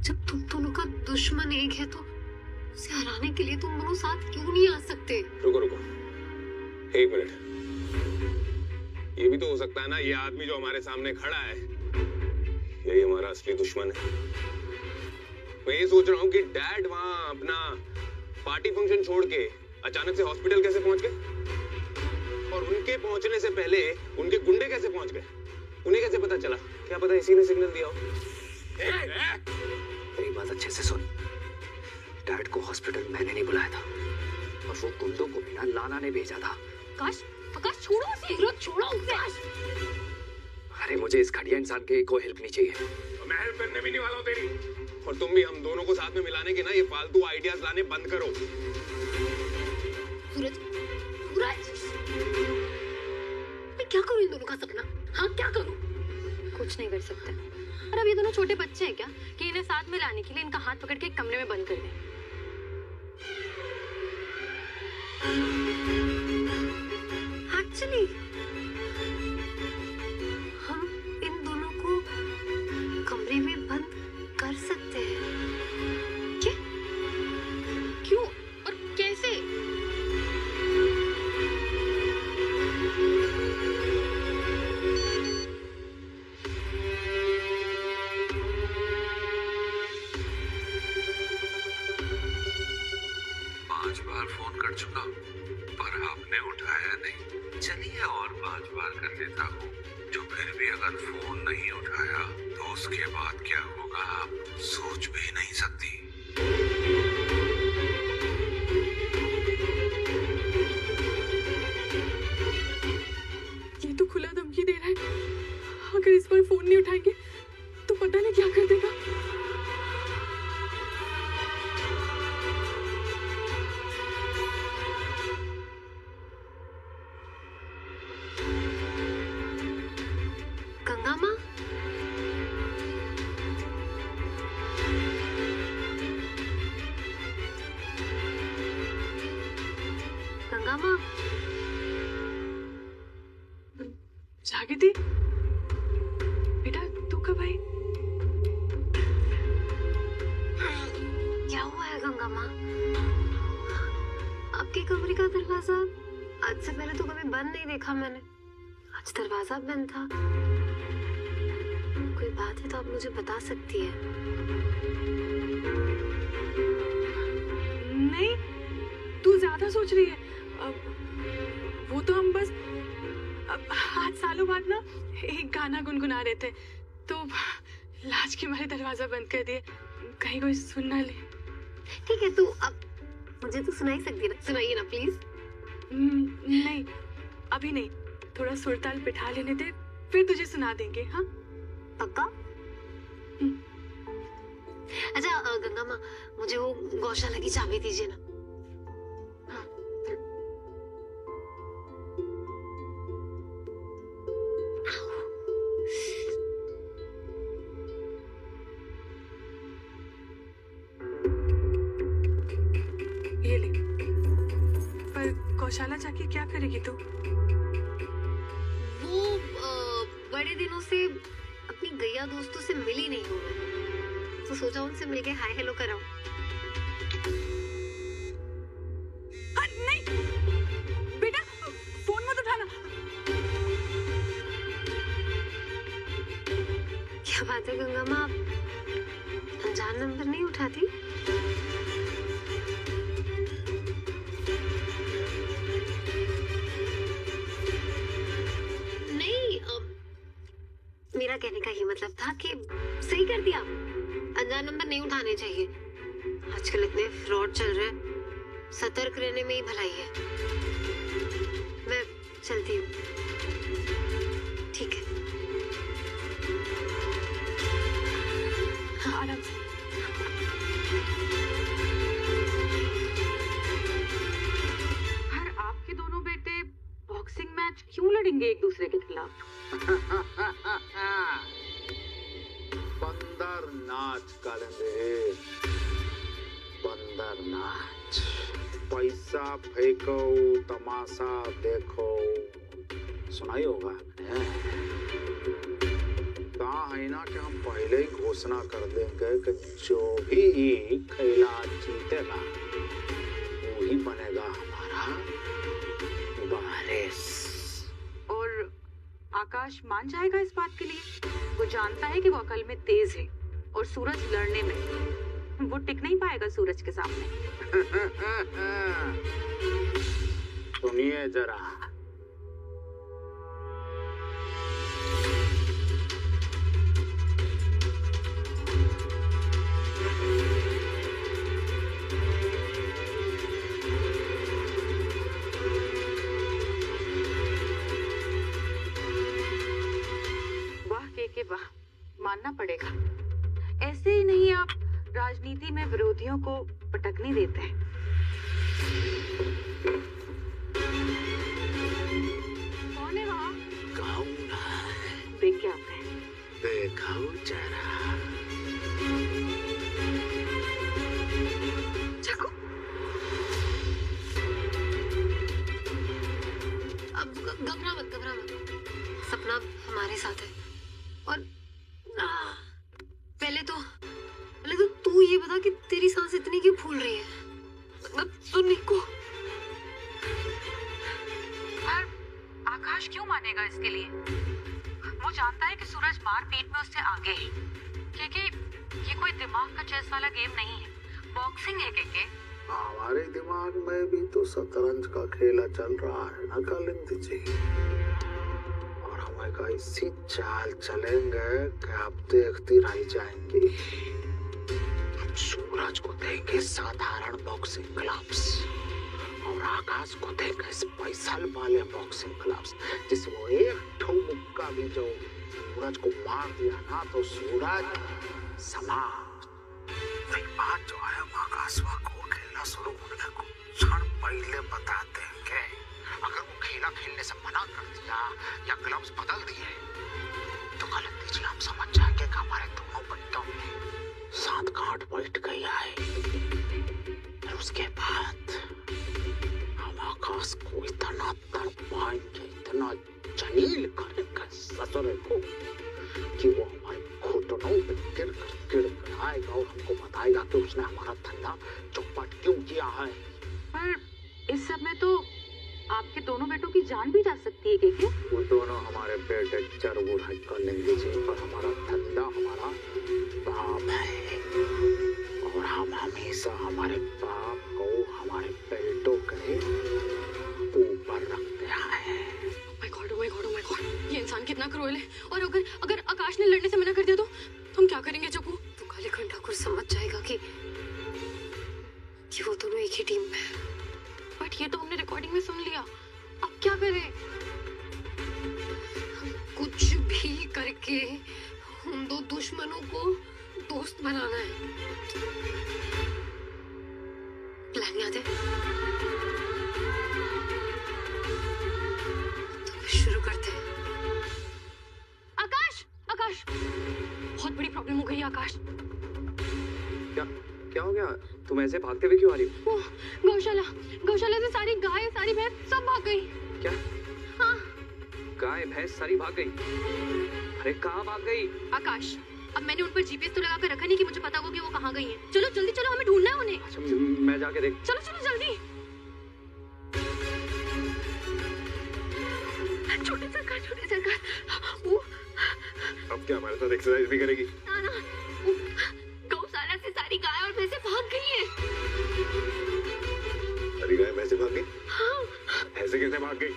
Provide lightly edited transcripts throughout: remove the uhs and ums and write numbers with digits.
जब तुम दोनों का दुश्मन एक है तो उसे हराने के लिए तुम दोनों साथ क्यों नहीं आ सकते? रुको रुको, एक मिनट। ये भी तो हो सकता है ना, ये आदमी जो हमारे सामने खड़ा है यही हमारा असली दुश्मन है। मैं ये सोच रहा हूँ कि डैड वहां अपना पार्टी फंक्शन छोड़ के अचानक से हॉस्पिटल कैसे पहुंच गए, और उनके पहुंचने से पहले उनके गुंडे कैसे पहुंच गए, उन्हें कैसे पता चला? क्या पता इसी ने सिग्नल दिया हो। मेरी बात अच्छे से सुन। डैड को हॉस्पिटल मैंने नहीं बुलाया था, और वो गुंडों को भी ना लाला ने भेजा था। आकाश छोड़ो उसे, छोड़ो उसे। अरे मुझे इस घटिया इंसान के कोई हेल्प नहीं चाहिए। तो मैं हेल्प करने भी नहीं वाला हूँ तेरी। और तुम भी हम दोनों को साथ में मिलाने के ना ये फालतू आइडियाज लाने बंद करो। सूरज, मैं क्या करूँ इन दोनों का सपना? हाँ क्या करूँ? कुछ नहीं कर सकते। और अब ये दोनों छोटे बच्चे हैं क्या कि इन्हें साथ में लाने के लिए इनका हाथ पकड़ के एक कमरे में बंद कर दें? एक्चुअली हम इन दोनों को कमरे में बंद कर सकते हैं। क्या? क्यों और कैसे? फोन कर चुका पर आपने उठाया नहीं। चलिए और 5 बार कर लेता हूँ। जो फिर भी अगर फोन नहीं उठाया तो उसके बाद क्या होगा आप सोच भी नहीं सकती। ये तो खुला धमकी दे रहा है। अगर इस बार फोन नहीं उठाएंगे तो पता नहीं क्या कर देगा। जागृति, बेटा तू कब आई? क्या हुआ है गंगा माँ? आपके कमरे का दरवाजा आज से पहले तो कभी बंद नहीं देखा मैंने। आज दरवाजा बंद था। कोई बात है तो आप मुझे बता सकती है। नहीं, तू ज्यादा सोच रही है। वो तो हम बस आज सालों बाद ना एक गाना गुनगुना रहे थे तो लाज के मारे दरवाजा बंद कर दिए, कहीं कोई सुन ना ले। ठीक है, तू अब मुझे तो सुना ही सकती है ना, सुनाइए ना प्लीज। नहीं अभी नहीं, थोड़ा सुरताल बिठा लेने दे फिर तुझे सुना देंगे। हाँ पक्का? अच्छा गंगा माँ, मुझे वो गौशाला की चाबी दीजिए ना। ये ले। पर गौशाला जाके क्या करेगी तू? वो बड़े दिनों से अपनी गैया दोस्तों से मिली नहीं हूँ मैं, तो सोचा उनसे मिलके हाय हेलो कराऊं। नहीं बेटा, फोन मत उठाना। क्या बात है गंगा माँ, अनजान नंबर नहीं उठाती? मेरा कहने का ये मतलब था कि सही कर दिया, अनजान नंबर नहीं उठाने चाहिए। आजकल इतने फ्रॉड चल रहे हैं, सतर्क रहने में ही भलाई है। मैं चलती हूँ। ठीक है, हाँ आराम से। हर आपके दोनों बेटे बॉक्सिंग मैच क्यों लड़ेंगे एक दूसरे के खिलाफ? बंदर नाच करेंगे, बंदर नाच। पैसा फेंको तमाशा देखो, सुना ही होगा। कहा है ना कि हम पहले ही घोषणा कर देंगे कि जो भी खेला जीतेगा वही बनेगा हमारा वारिस। और आकाश मान जाएगा इस बात के लिए? वो जानता है कि वो अकल में तेज है और सूरज लड़ने में वो टिक नहीं पाएगा सूरज के सामने। सुनिए जरा, वाह, मानना पड़ेगा। ऐसे ही नहीं आप राजनीति में विरोधियों को पटकने देते हैं। कौन है वहाँ? देख के आते हैं। देखो जरा। चाकू, अब घबरा मत, घबरा मत। सपना हमारे साथ है। और पहले तो तू ये बता कि तेरी सांस इतनी क्यों फूल रही है? मतलब सुनने को। पर आकाश क्यों मानेगा इसके लिए? वो जानता है कि सूरज मारपीट में उससे आगे है, क्योंकि ये कोई दिमाग का चेस वाला गेम नहीं है, बॉक्सिंग है। के हमारे दिमाग में भी तो शतरंज का खेला चल रहा है ना कालिंदी जी। और हम ऐसी चाल चलेंगे कि आप देखती रह जाएंगी। हम सूरज को देंगे साधारण बॉक्सिंग ग्लव्स और आकाश को देंगे स्पेशल वाले बॉक्सिंग ग्लव्स, जिसमें वो एक ठो मुक्का भी जो सूरज को मार दिया ना तो सूरज समाप्त। एक बात जो है, हम आकाशवा को खेलना शुरू होने के कुछ क्षण पहले बता देंगे। अगर वो खेला खेलने से मना कर दिया या ग्लव्स बदल दिए तो कालिंदी जी हम समझ जाएंगे कि हमारे दोनों बच्चों में साथ गांठ बैठ गई है। और उसके बाद हम आकाश को इतना तड़पाएंगे, इतना जलील करेंगे ससुरे को कि वो हमारे घुटनों पे गिर कर आएगा और हमको बताएगा कि उसने हमारा धंधा चौपट क्यों किया है। पर इस सब में तो आपके दोनों बेटों की जान भी जा सकती है। के वो दोनों हमारे बेटे जरूर है कालिंदी जी, पर हमारा धंधा हमारा बाप है और हम हमेशा हमारे बाप को हमारे बेटों के ऊपर रखते हैं। माय गॉड, ये इंसान कितना क्रूएल है। और अगर आकाश ने लड़ने से मना कर दिया तो हम क्या करेंगे चकू? तो कालीखंड ठाकुर समझ जाएगा कि वो दोनों एक ही टीम में है। बट ये तो हमने रिकॉर्डिंग में सुन लिया, अब क्या करें? कुछ भी करके उन दो दुश्मनों को दोस्त बनाना है। प्लान याद है? तो शुरू करते हैं। आकाश, बहुत बड़ी प्रॉब्लम हो गई है आकाश। क्या हो गया? तुम ऐसे भागते हुए क्यों आ रही हो? गौशाला से सारी गाय, सारी भैंस सब भाग गई। क्या? हाँ। गाय भैंस सारी भाग गई? अरे कहाँ भाग गई? आकाश, अब मैंने उन पर जीपीएस तो लगा कर रखा नहीं कि मुझे पता हो कि वो कहाँ गई हैं। चलो जल्दी चलो, हमें ढूंढना है उन्हें। अच्छा, मैं जाके देख। चलो जल्दी। छोटे सरकार वो अब क्या हमारे साथ एक्सरसाइज भी करेगी? ना, गौशाला से सारी गाय और भैंसें भाग गई हैं। सारी गाय भैंसें भाग गई? हाँ। ऐसे कैसे भाग गई?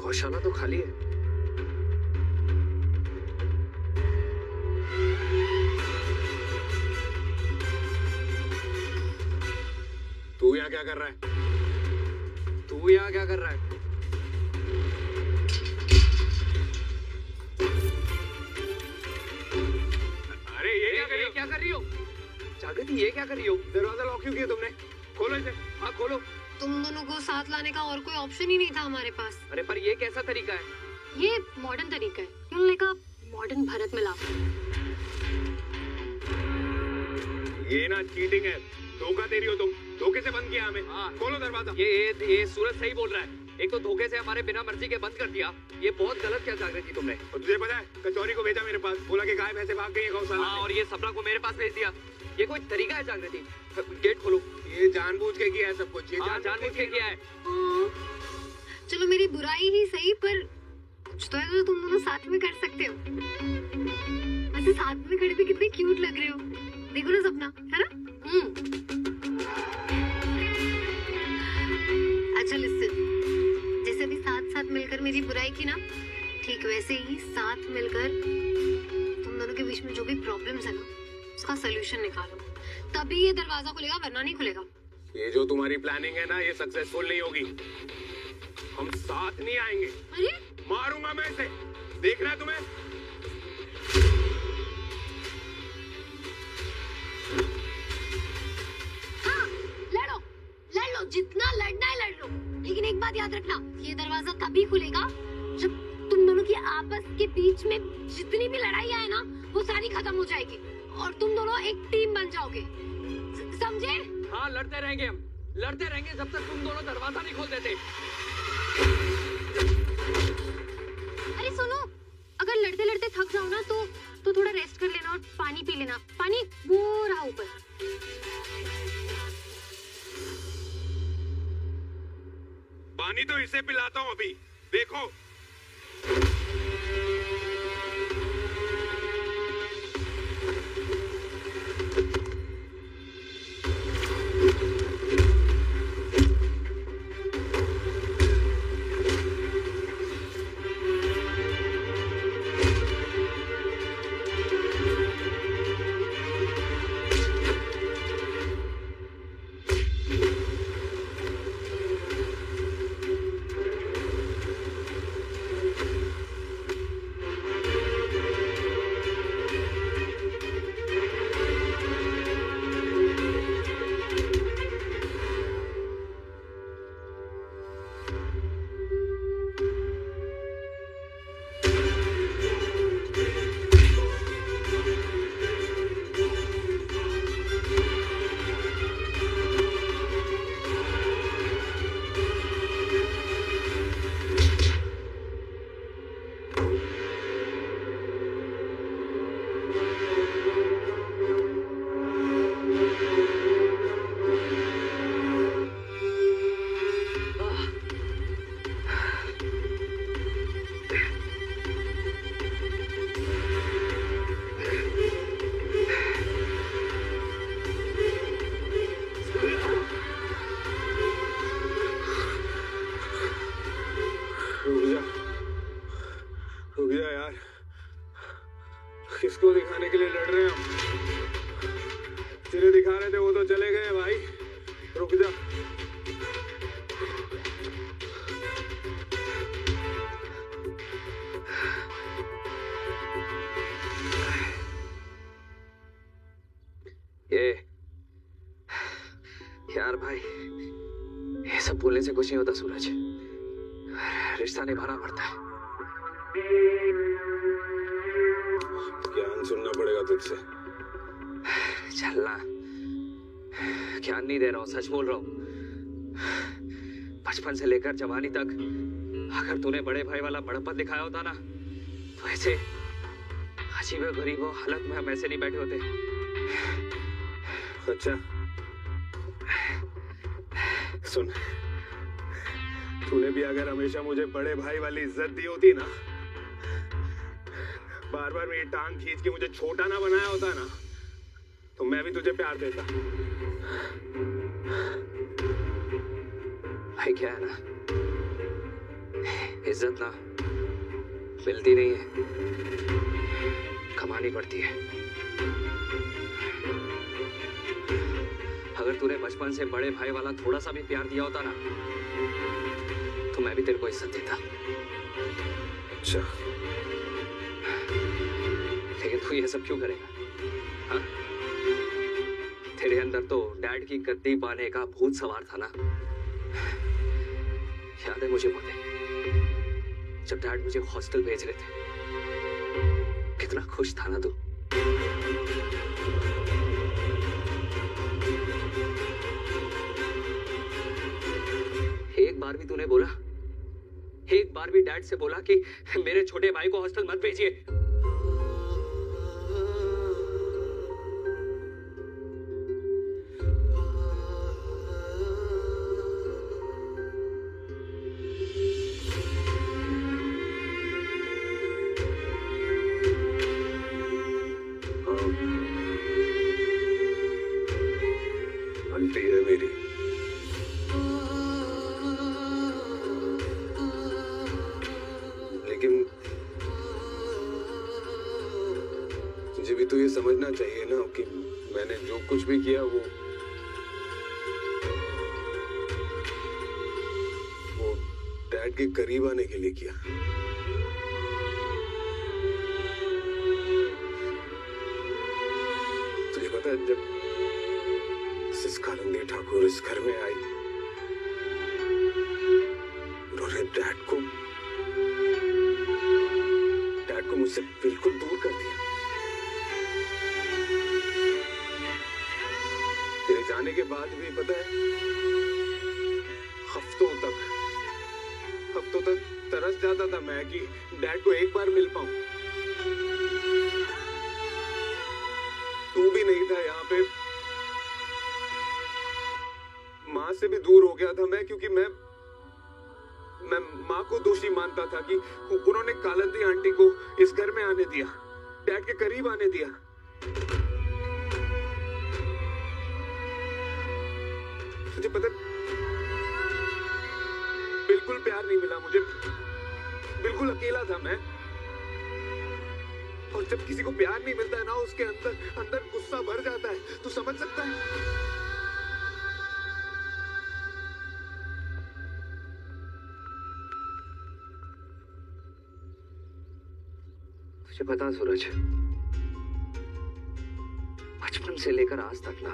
गौशाला तो खाली है। तू यहाँ क्या कर रहा है? अरे ये क्या कर रही हो? जागृति, ये क्या कर रही हो? दरवाजा लॉक क्यों किया तुमने? खोलो इसे। हाँ खोलो। तुम दोनों को साथ लाने का और कोई ऑप्शन ही नहीं था हमारे पास। अरे पर ये कैसा तरीका है? ये मॉडर्न तरीका है, उन्होंने कहा मॉडर्न भारत मिलाप। ये ना चीटिंग है, धोखा दे रही हो तुम। धोखे से बंद किया हमें। खोलो दरवाजा। ये सूरज सही बोल रहा है। एक तो धोखे से हमारे बिना मर्जी के बंद कर दिया। ये बहुत गलत क्या जागृति तुमने। और तुझे पता है कचौरी को भेजा मेरे पास, बोला कि गाय भैंसे भाग गई है गौशाला में। और ये सपना को मेरे पास भेज दिया। ये कोई तरीका है जागृति? गेट खोलो। ये जानबूझ के किया है सब कुछ। ये जानबूझ के किया है। चलो मेरी बुराई ही सही, पर कुछ तो है जो तुम दोनों साथ में कर सकते हो। वैसे साथ में खड़े भी कितने क्यूट लग रहे हो। देखो ना सपना, है ना? अच्छा लिसन, जैसे अभी साथ साथ मिलकर मेरी बुराई की ना, ठीक वैसे ही साथ मिलकर तुम दोनों के बीच में जो भी प्रॉब्लम्स है ना, उसका सलूशन निकालो। तभी ये दरवाजा खुलेगा, वरना नहीं खुलेगा। ये जो तुम्हारी प्लानिंग है ना, ये सक्सेसफुल नहीं होगी। हम साथ नहीं आएंगे। अरे मारूंगा मैं इसे, देखना है तुम्हें। हाँ, लड़ लो, जितना लड़ना है लड़ लो। लेकिन एक बात याद रखना, ये दरवाजा तभी खुलेगा जब तुम दोनों की आपस के बीच में जितनी भी लड़ाइयाँ है ना, वो सारी खत्म हो जाएगी और तुम दोनों एक टीम बन जाओगे। समझे? हाँ, लड़ते रहेंगे हम, लड़ते रहेंगे जब तक तुम दोनों दरवाजा नहीं खोल देते। अरे सुनो, अगर लड़ते लड़ते थक जाओ ना तो थोड़ा रेस्ट कर लेना और पानी पी लेना। पानी वो रहा ऊपर। पानी तो इसे पिलाता हूँ अभी, देखो। रुक जा यार, किसको दिखाने के लिए लड़ रहे हैं हम? जिन्हें दिखा रहे थे वो तो चले गए भाई, रुक जा। ये यार भाई, ये सब बोलने से कुछ नहीं होता सूरज, रिश्ता निभाना पड़ता है। ज्ञान सुनना पड़ेगा तुझसे। चलना, ज्ञान नहीं दे रहा हूँ, सच बोल रहा हूँ। बचपन से लेकर जवानी तक अगर तूने बड़े भाई वाला बड़प्पन दिखाया होता ना, तो ऐसे अजीब गरीब हालत में हम ऐसे नहीं बैठे होते। अच्छा सुन, तूने भी अगर हमेशा मुझे बड़े भाई वाली इज्जत दी होती ना, बार बार मेरी टांग खींच के मुझे छोटा ना बनाया होता ना, तो मैं भी तुझे प्यार देता। भाई क्या है ना, इज्जत ना मिलती नहीं है, कमानी पड़ती है। अगर तूने बचपन से बड़े भाई वाला थोड़ा सा भी प्यार दिया होता ना, तो मैं भी तेरे को इज्जत देता। अच्छा, लेकिन तू ये सब क्यों करेगा? हाँ? तेरे अंदर तो डैड की गद्दी पाने का भूत सवार था ना। याद है मुझे बहुत, जब डैड मुझे हॉस्टल भेज रहे थे, कितना खुश था ना तू। बार भी तूने बोला? एक बार भी डैड से बोला कि मेरे छोटे भाई को हॉस्टल मत भेजिए? आंटी है मेरी, लेकिन मुझे भी तो ये समझना चाहिए ना कि मैंने जो कुछ भी किया वो डैड के करीब आने के लिए किया। तुझे पता है, जब सिस्कानंदी ठाकुर इस घर में आई, उन्होंने डैड को मुझसे बिल्कुल दूर कर दिया। तेरे जाने के बाद भी पता है, हफ्तों तक तरस जाता था मैं कि डैड को एक बार मिल पाऊं। तू भी नहीं था यहाँ पे, माँ से भी दूर हो गया था मैं, क्योंकि मैं माँ को दोषी मानता था कि उन्होंने कालंदी आंटी को इस घर में आने दिया, डैड के करीब आने दिया। तुझे पता, बिल्कुल प्यार नहीं मिला मुझे, बिल्कुल अकेला था मैं। और जब किसी को प्यार नहीं मिलता है ना, उसके अंदर गुस्सा भर जाता है। तू समझ सकता है? तुझे पता सूरज, बचपन से लेकर आज तक ना,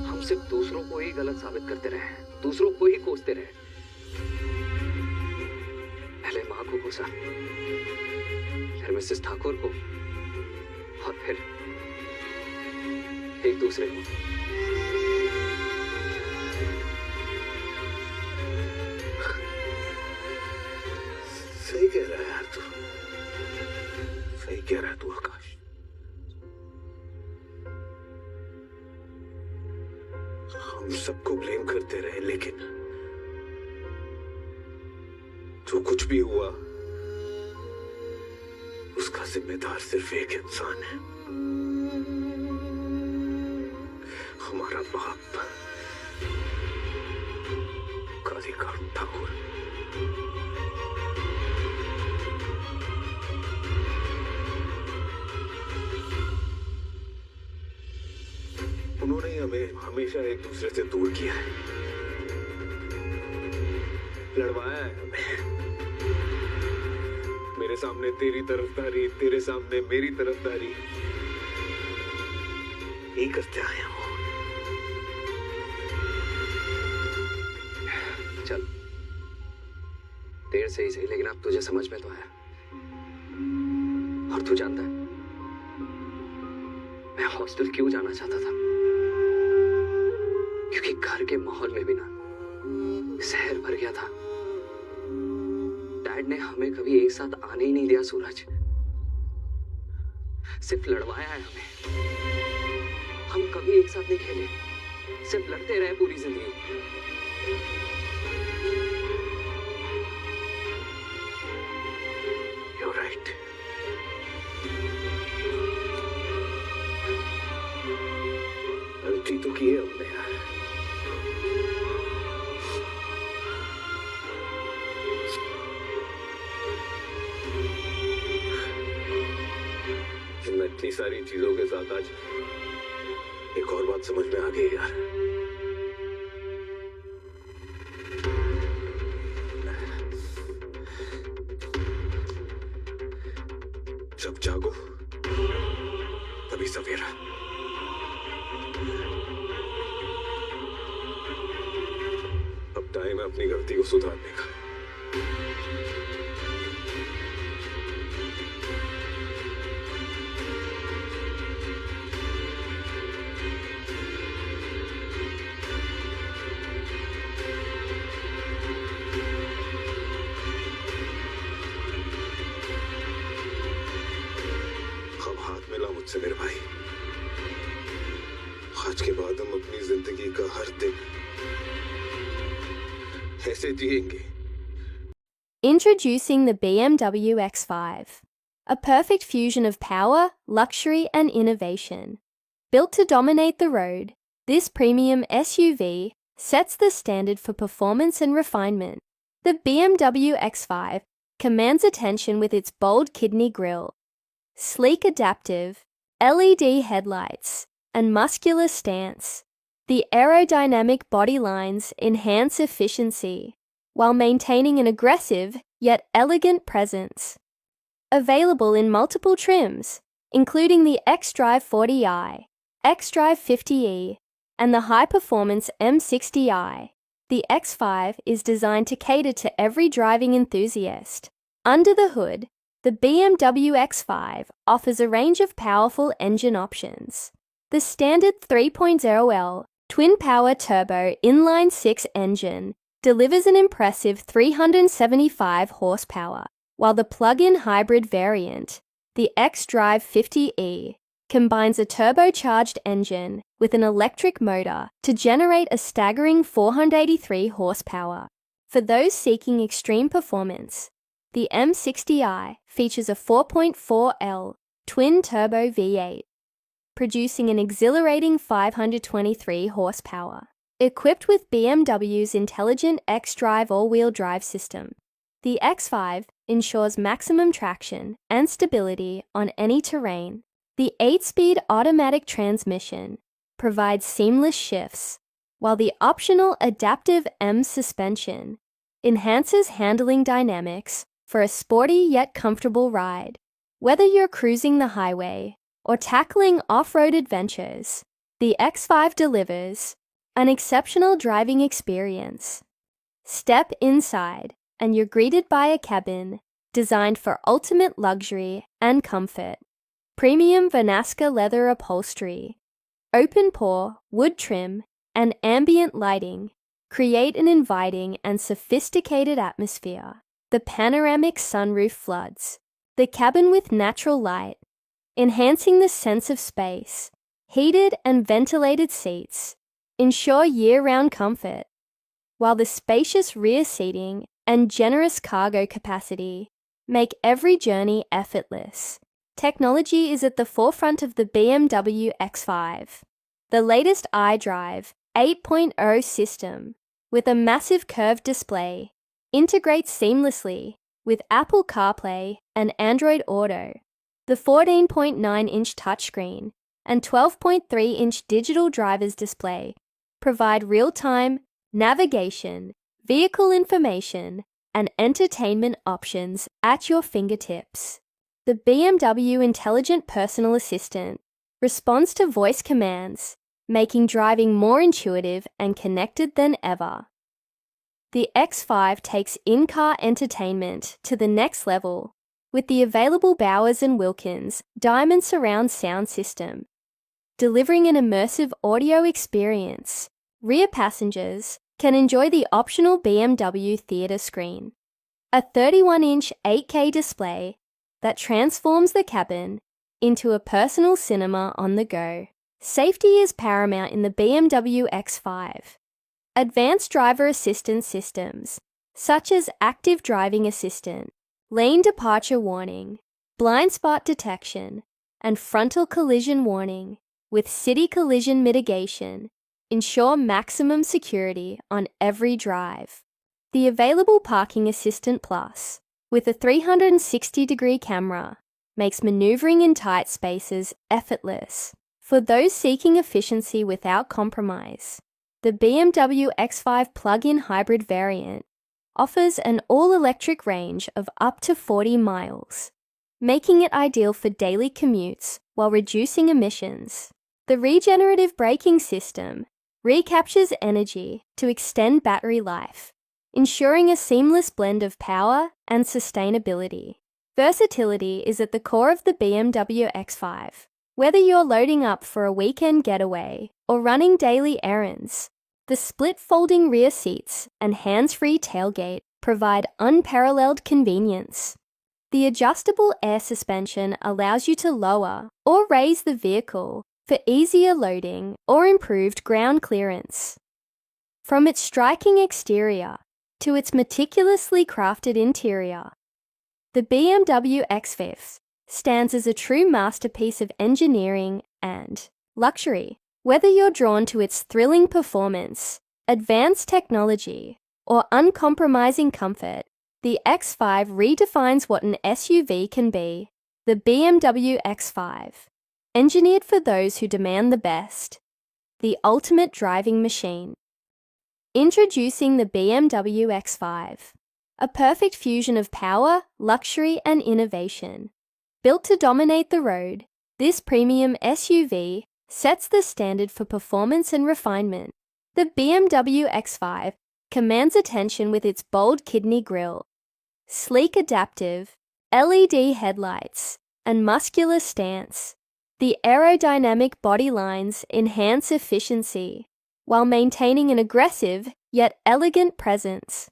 हम सिर्फ दूसरों को ही गलत साबित करते रहे, दूसरों को ही कोसते रहे। पहले माँ को कोसा, फिर मिसेस ठाकुर को, और फिर एक दूसरे को। सही कह रहा है यार तू, सही कह रहा है तू आकाश। हम सबको ब्लेम करते रहे, लेकिन जो कुछ भी हुआ उसका जिम्मेदार सिर्फ एक इंसान है, हमारा बाप कालीकांत ठाकुर। उन्होंने हमें हमेशा एक दूसरे से दूर किया है, लड़वाया है हमें। मेरे सामने तेरी तरफदारी, तेरे सामने मेरी तरफदारी, यही करते आए हो। चल, देर से ही सही, लेकिन अब तुझे समझ में तो आया। और तू जानता है मैं हॉस्टल क्यों जाना चाहता था? क्योंकि घर के माहौल में भी ना जहर भर गया था। डैड ने हमें कभी एक साथ आने ही नहीं दिया सूरज, सिर्फ लड़वाया है हमें। हम कभी एक साथ नहीं खेले, सिर्फ लड़ते रहे पूरी जिंदगी। You're right. गलती तो की है हमने यार। इतनी सारी चीजों के साथ आज एक और बात समझ में आ गई यार। जब जागो तभी सवेरा। अब टाइम है अपनी गलती को सुधारने का। मुझसे मेरे भाई। आज के बाद हम अपनी जिंदगी का हर दिन ऐसे जिएंगे। Introducing the BMW X5, a perfect fusion of power, luxury and innovation. Built to dominate the road, this premium SUV sets the standard for performance and refinement. The BMW X5 commands attention with its bold kidney grille, sleek adaptive LED headlights, and muscular stance. The aerodynamic body lines enhance efficiency while maintaining an aggressive yet elegant presence. Available in multiple trims, including the xDrive 40i, xDrive 50e, and the high-performance M60i, the X5 is designed to cater to every driving enthusiast. Under the hood, the BMW X5 offers a range of powerful engine options. The standard 3.0L twin-power turbo inline-six engine delivers an impressive 375 horsepower, while the plug-in hybrid variant, the xDrive 50e, combines a turbocharged engine with an electric motor to generate a staggering 483 horsepower. For those seeking extreme performance, the M60i features a 4.4L twin-turbo V8, producing an exhilarating 523 horsepower. Equipped with BMW's intelligent xDrive all-wheel drive system, the X5 ensures maximum traction and stability on any terrain. The 8-speed automatic transmission provides seamless shifts, while the optional adaptive M suspension enhances handling dynamics for a sporty yet comfortable ride. Whether you're cruising the highway or tackling off-road adventures, the X5 delivers an exceptional driving experience. Step inside and you're greeted by a cabin designed for ultimate luxury and comfort. Premium Vanasca leather upholstery, open-pore wood trim, and ambient lighting create an inviting and sophisticated atmosphere. The panoramic sunroof floods the cabin with natural light, enhancing the sense of space. Heated and ventilated seats ensure year-round comfort, while the spacious rear seating and generous cargo capacity make every journey effortless. Technology is at the forefront of the BMW X5. The latest iDrive 8.0 system, with a massive curved display, integrates seamlessly with Apple CarPlay and Android Auto. The 14.9-inch touchscreen and 12.3-inch digital driver's display provide real-time navigation, vehicle information, and entertainment options at your fingertips. The BMW Intelligent Personal Assistant responds to voice commands, making driving more intuitive and connected than ever. The X5 takes in-car entertainment to the next level with the available Bowers & Wilkins Diamond Surround sound system, delivering an immersive audio experience. Rear passengers can enjoy the optional BMW theater screen, a 31-inch 8K display that transforms the cabin into a personal cinema on the go. Safety is paramount in the BMW X5. Advanced driver assistance systems, such as active driving assistant, lane departure warning, blind spot detection, and frontal collision warning with city collision mitigation, ensure maximum security on every drive. The available Parking Assistant Plus, with a 360-degree camera, makes maneuvering in tight spaces effortless. For those seeking efficiency without compromise, the BMW X5 plug-in hybrid variant offers an all-electric range of up to 40 miles, making it ideal for daily commutes while reducing emissions. The regenerative braking system recaptures energy to extend battery life, ensuring a seamless blend of power and sustainability. Versatility is at the core of the BMW X5. Whether you're loading up for a weekend getaway or running daily errands, the split folding rear seats and hands-free tailgate provide unparalleled convenience. The adjustable air suspension allows you to lower or raise the vehicle for easier loading or improved ground clearance. From its striking exterior to its meticulously crafted interior, the BMW X5 stands as a true masterpiece of engineering and luxury. Whether you're drawn to its thrilling performance, advanced technology, or uncompromising comfort, the X5 redefines what an SUV can be. The BMW X5, engineered for those who demand the best, the ultimate driving machine. Introducing the BMW X5, a perfect fusion of power, luxury, and innovation. Built to dominate the road, this premium SUV sets the standard for performance and refinement. The BMW X5 commands attention with its bold kidney grille, sleek adaptive LED headlights, and muscular stance. The aerodynamic body lines enhance efficiency while maintaining an aggressive yet elegant presence.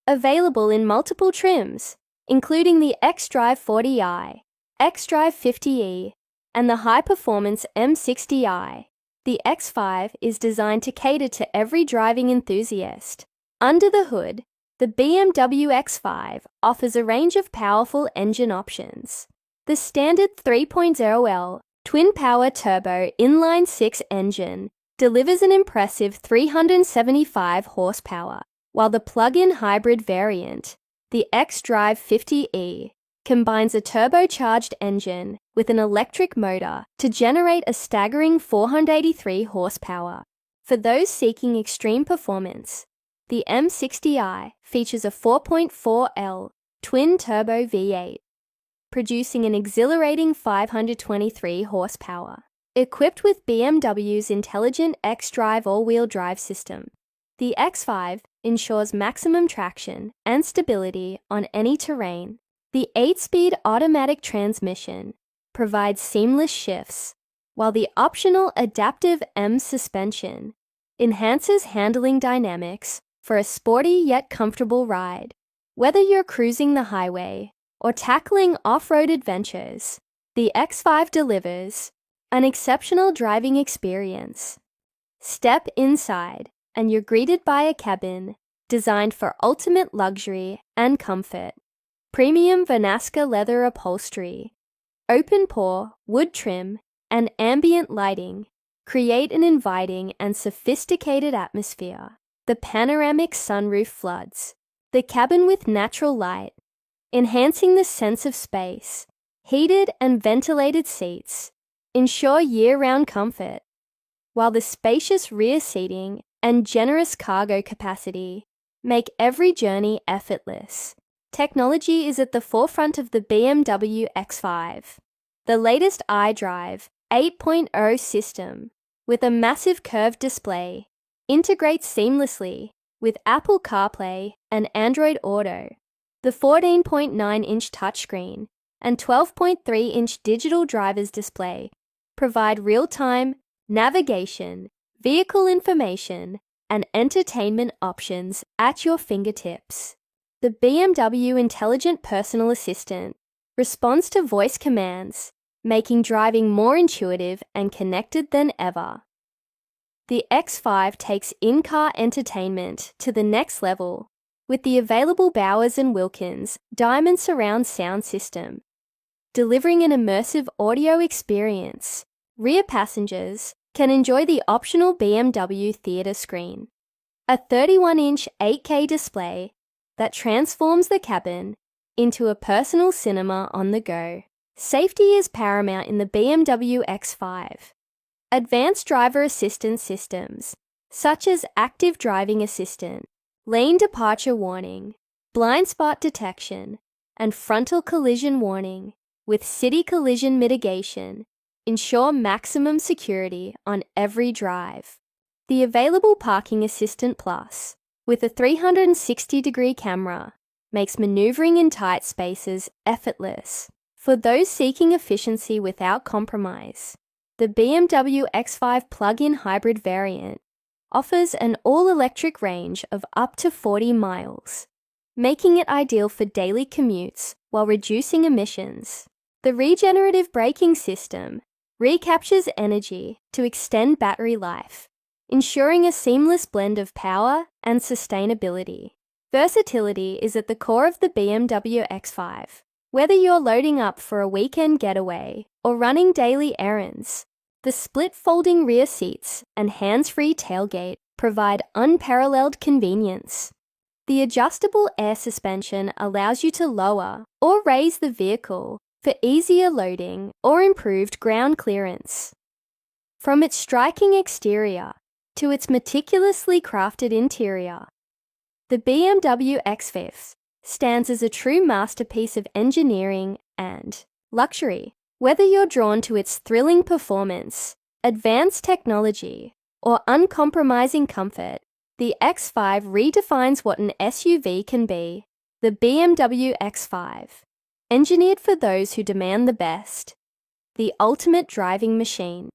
Available in multiple trims, including the xDrive 40i, xDrive 50e, and the high-performance M60i, the X5 is designed to cater to every driving enthusiast. Under the hood, the BMW X5 offers a range of powerful engine options. The standard 3.0L twin-power turbo inline-six engine delivers an impressive 375 horsepower, while the plug-in hybrid variant, the xDrive 50e, combines a turbocharged engine with an electric motor to generate a staggering 483 horsepower. For those seeking extreme performance, the M60i features a 4.4L twin-turbo V8, producing an exhilarating 523 horsepower. Equipped with BMW's intelligent xDrive all-wheel drive system, the X5 ensures maximum traction and stability on any terrain. The 8-speed automatic transmission provides seamless shifts, while the optional adaptive M suspension enhances handling dynamics for a sporty yet comfortable ride. Whether you're cruising the highway or tackling off-road adventures, the X5 delivers an exceptional driving experience. Step inside, and you're greeted by a cabin designed for ultimate luxury and comfort. Premium Vernasca leather upholstery, open-pore wood trim, and ambient lighting create an inviting and sophisticated atmosphere. The panoramic sunroof floods the cabin with natural light, enhancing the sense of space. Heated and ventilated seats ensure year-round comfort, while the spacious rear seating and generous cargo capacity make every journey effortless. Technology is at the forefront of the BMW X5. The latest iDrive 8.0 system, with a massive curved display, integrates seamlessly with Apple CarPlay and Android Auto. The 14.9-inch touchscreen and 12.3-inch digital driver's display provide real-time navigation, vehicle information, and entertainment options at your fingertips. The BMW Intelligent Personal Assistant responds to voice commands, making driving more intuitive and connected than ever. The X5 takes in-car entertainment to the next level with the available Bowers & Wilkins Diamond Surround sound system, delivering an immersive audio experience. Rear passengers can enjoy the optional BMW theater screen, a 31-inch 8K display that transforms the cabin into a personal cinema on the go. Safety is paramount in the BMW X5. Advanced driver assistance systems, such as active driving assistant, lane departure warning, blind spot detection, and frontal collision warning with city collision mitigation, ensure maximum security on every drive. The available Parking Assistant Plus, with a 360-degree camera, makes maneuvering in tight spaces effortless. For those seeking efficiency without compromise, the BMW X5 plug-in hybrid variant offers an all-electric range of up to 40 miles, making it ideal for daily commutes while reducing emissions. The regenerative braking system recaptures energy to extend battery life, ensuring a seamless blend of power and sustainability. Versatility is at the core of the BMW X5. Whether you're loading up for a weekend getaway or running daily errands, the split folding rear seats and hands-free tailgate provide unparalleled convenience. The adjustable air suspension allows you to lower or raise the vehicle for easier loading or improved ground clearance. From its striking exterior to its meticulously crafted interior, the BMW X5 stands as a true masterpiece of engineering and luxury. Whether you're drawn to its thrilling performance, advanced technology, or uncompromising comfort, the X5 redefines what an SUV can be. The BMW X5, engineered for those who demand the best, the ultimate driving machine.